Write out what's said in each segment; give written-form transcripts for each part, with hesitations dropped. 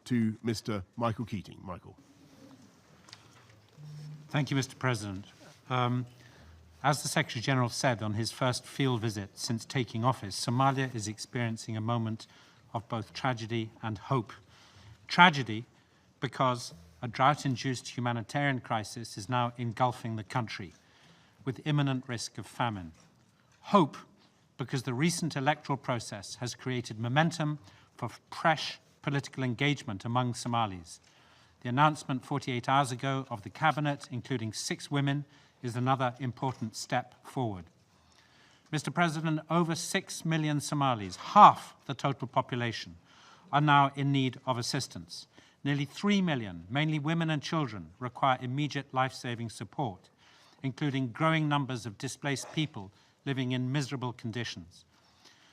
to Mr. Michael Keating. Michael. Thank you, Mr. President. As the Secretary-General said on his first field visit since taking office, Somalia is experiencing a moment of both tragedy and hope. Tragedy because a drought-induced humanitarian crisis is now engulfing the country, with imminent risk of famine. Hope because the recent electoral process has created momentum for fresh political engagement among Somalis. The announcement 48 hours ago of the cabinet, including 6 women, is another important step forward. Mr. President, over 6 million Somalis, half the total population, are now in need of assistance. Nearly 3 million, mainly women and children, require immediate life-saving support, including growing numbers of displaced people living in miserable conditions.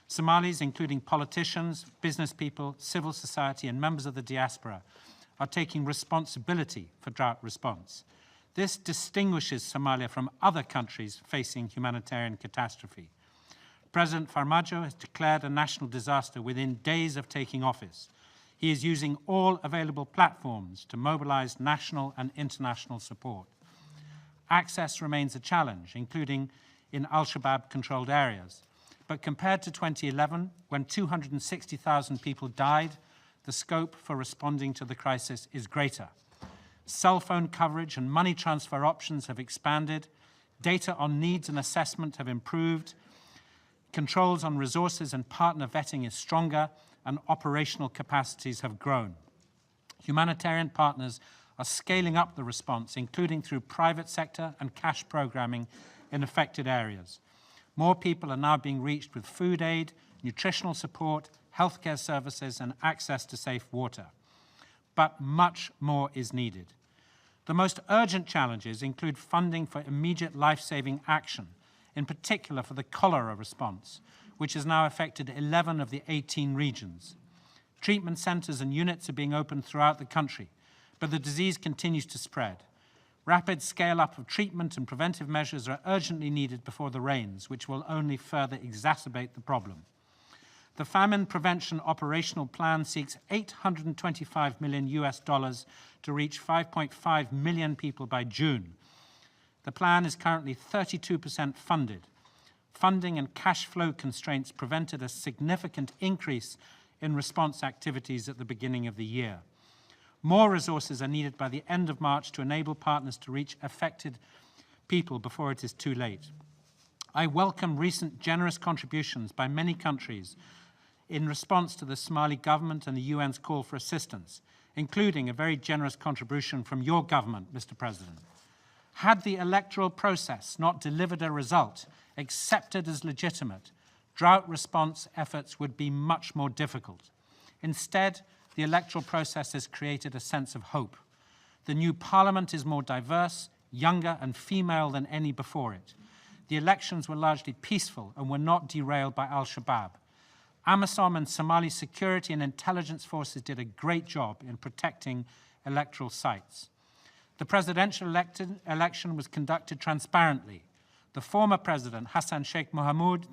Somalis, including politicians, business people, civil society, and members of the diaspora, are taking responsibility for drought response. This distinguishes Somalia from other countries facing humanitarian catastrophe. President Farmajo has declared a national disaster within days of taking office. He is using all available platforms to mobilize national and international support. Access remains a challenge, including in al-Shabaab-controlled areas. But compared to 2011, when 260,000 people died, the scope for responding to the crisis is greater. Cell phone coverage and money transfer options have expanded, data on needs and assessment have improved, controls on resources and partner vetting is stronger, and operational capacities have grown. Humanitarian partners are scaling up the response, including through private sector and cash programming in affected areas. More people are now being reached with food aid, nutritional support, healthcare services, and access to safe water. But much more is needed. The most urgent challenges include funding for immediate life-saving action, in particular for the cholera response, which has now affected 11 of the 18 regions. Treatment centers and units are being opened throughout the country, but the disease continues to spread. Rapid scale-up of treatment and preventive measures are urgently needed before the rains, which will only further exacerbate the problem. The Famine Prevention Operational Plan seeks $825 million to reach 5.5 million people by June. The plan is currently 32% funded. Funding and cash flow constraints prevented a significant increase in response activities at the beginning of the year. More resources are needed by the end of March to enable partners to reach affected people before it is too late. I welcome recent generous contributions by many countries in response to the Somali government and the UN's call for assistance, including a very generous contribution from your government, Mr. President. Had the electoral process not delivered a result accepted as legitimate, drought response efforts would be much more difficult. Instead, the electoral process has created a sense of hope. The new parliament is more diverse, younger, and female than any before it. The elections were largely peaceful and were not derailed by al-Shabaab. AMISOM and Somali security and intelligence forces did a great job in protecting electoral sites. The presidential election was conducted transparently. The former president, Hassan Sheikh Mohamud,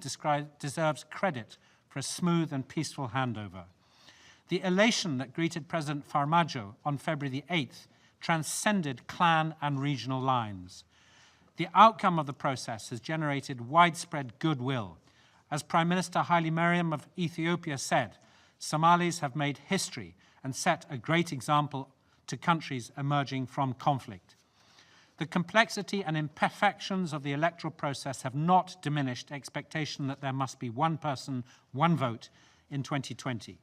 deserves credit for a smooth and peaceful handover. The elation that greeted President Farmajo on February the 8th transcended clan and regional lines. The outcome of the process has generated widespread goodwill. As Prime Minister Haile Mariam of Ethiopia said, Somalis have made history and set a great example to countries emerging from conflict. The complexity and imperfections of the electoral process have not diminished expectation that there must be one person, one vote in 2020.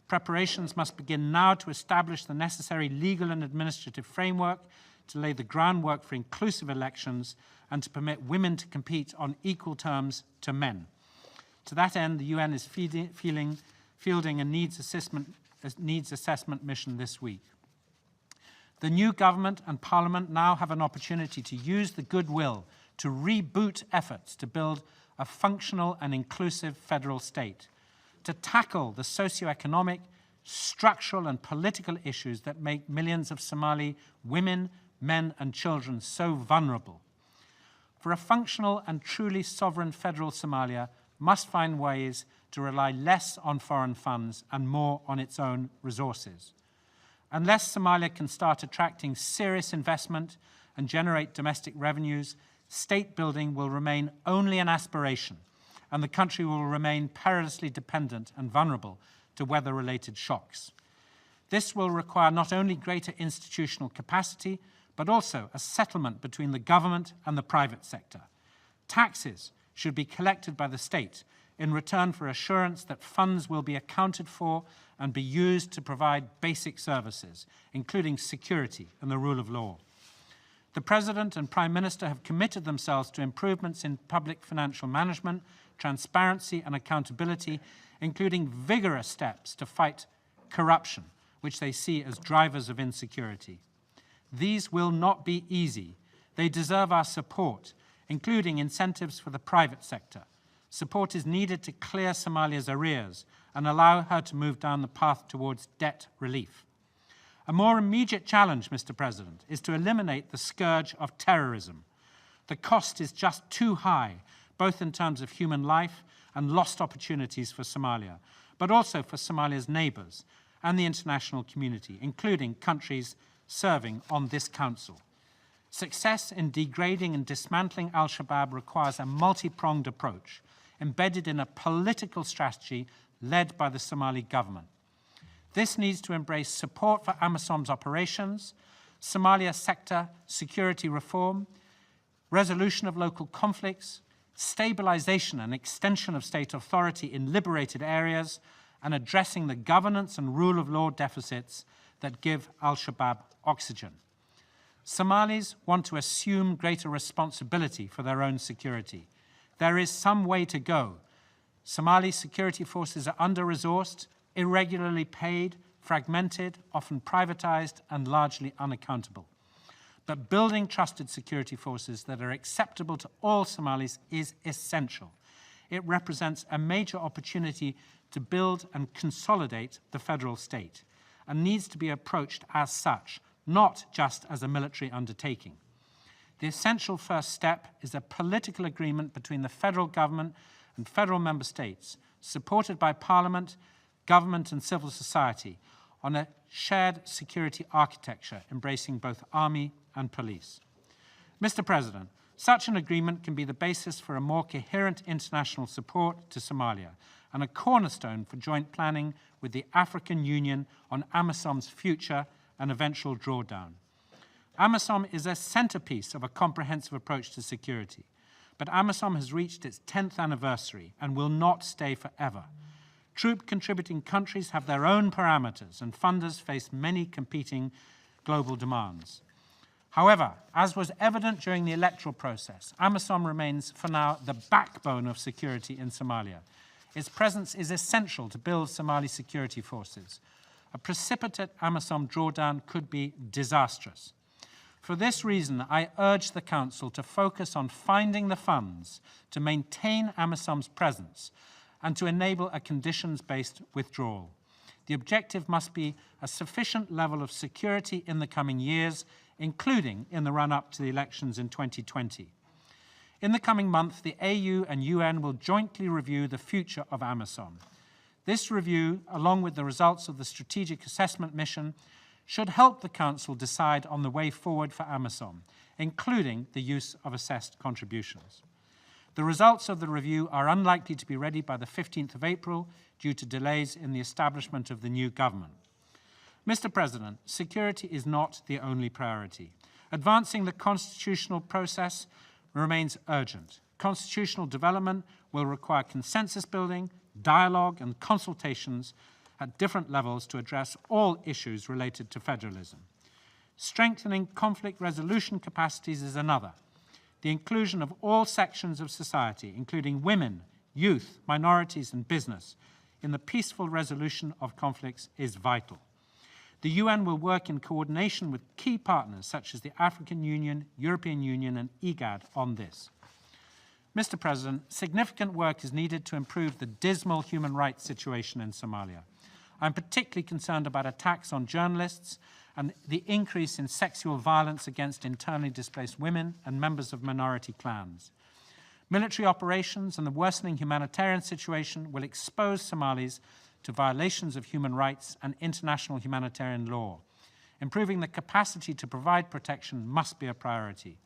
Preparations must begin now to establish the necessary legal and administrative framework to lay the groundwork for inclusive elections and to permit women to compete on equal terms to men. To that end, the UN is fielding a needs assessment mission this week. The new government and parliament now have an opportunity to use the goodwill to reboot efforts to build a functional and inclusive federal state, to tackle the socioeconomic, structural and political issues that make millions of Somali women, men and children so vulnerable. For a functional and truly sovereign federal Somalia must find ways to rely less on foreign funds and more on its own resources. Unless Somalia can start attracting serious investment and generate domestic revenues, state building will remain only an aspiration, and the country will remain perilously dependent and vulnerable to weather-related shocks. This will require not only greater institutional capacity, but also a settlement between the government and the private sector. Taxes should be collected by the state in return for assurance that funds will be accounted for and be used to provide basic services, including security and the rule of law. The President and Prime Minister have committed themselves to improvements in public financial management, transparency and accountability, including vigorous steps to fight corruption, which they see as drivers of insecurity. These will not be easy. They deserve our support, including incentives for the private sector. Support is needed to clear Somalia's arrears and allow her to move down the path towards debt relief. A more immediate challenge, Mr. President, is to eliminate the scourge of terrorism. The cost is just too high, both in terms of human life and lost opportunities for Somalia, but also for Somalia's neighbors and the international community, including countries serving on this council. Success in degrading and dismantling al-Shabaab requires a multi-pronged approach, embedded in a political strategy led by the Somali government. This needs to embrace support for AMISOM's operations, Somalia sector security reform, resolution of local conflicts, stabilization and extension of state authority in liberated areas, and addressing the governance and rule of law deficits that give al-Shabaab oxygen. Somalis want to assume greater responsibility for their own security. There is some way to go. Somali security forces are under-resourced, irregularly paid, fragmented, often privatized, and largely unaccountable. But building trusted security forces that are acceptable to all Somalis is essential. It represents a major opportunity to build and consolidate the federal state, and needs to be approached as such, not just as a military undertaking. The essential first step is a political agreement between the federal government and federal member states, supported by Parliament, government and civil society, on a shared security architecture embracing both army and police. Mr. President, such an agreement can be the basis for a more coherent international support to Somalia and a cornerstone for joint planning with the African Union on AMISOM's future and eventual drawdown. AMISOM is a centerpiece of a comprehensive approach to security, but AMISOM has reached its 10th anniversary and will not stay forever. Troop-contributing countries have their own parameters, and funders face many competing global demands. However, as was evident during the electoral process, AMISOM remains, for now, the backbone of security in Somalia. Its presence is essential to build Somali security forces. A precipitate AMISOM drawdown could be disastrous. For this reason, I urge the Council to focus on finding the funds to maintain AMISOM's presence and to enable a conditions-based withdrawal. The objective must be a sufficient level of security in the coming years, including in the run-up to the elections in 2020. In the coming month, the AU and UN will jointly review the future of AMISOM. This review, along with the results of the Strategic Assessment Mission, should help the Council decide on the way forward for AMISOM, including the use of assessed contributions. The results of the review are unlikely to be ready by the 15th of April due to delays in the establishment of the new government. Mr. President, security is not the only priority. Advancing the constitutional process remains urgent. Constitutional development will require consensus building, dialogue, and consultations at different levels to address all issues related to federalism. Strengthening conflict resolution capacities is another. The inclusion of all sections of society, including women, youth, minorities, and business, in the peaceful resolution of conflicts is vital. The UN will work in coordination with key partners such as the African Union, European Union, and IGAD on this. Mr. President, significant work is needed to improve the dismal human rights situation in Somalia. I'm particularly concerned about attacks on journalists and the increase in sexual violence against internally displaced women and members of minority clans. Military operations and the worsening humanitarian situation will expose Somalis to violations of human rights and international humanitarian law. Improving the capacity to provide protection must be a priority.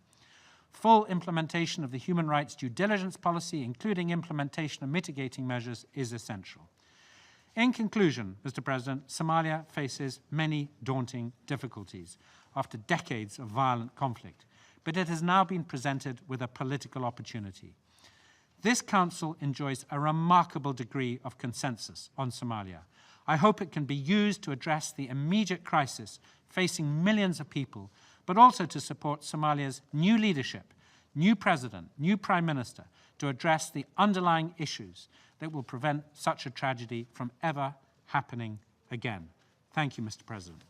Full implementation of the human rights due diligence policy, including implementation of mitigating measures, is essential. In conclusion, Mr. President, Somalia faces many daunting difficulties after decades of violent conflict, but it has now been presented with a political opportunity. This Council enjoys a remarkable degree of consensus on Somalia. I hope it can be used to address the immediate crisis facing millions of people, but also to support Somalia's new leadership, new president, new prime minister, to address the underlying issues that will prevent such a tragedy from ever happening again. Thank you, Mr. President.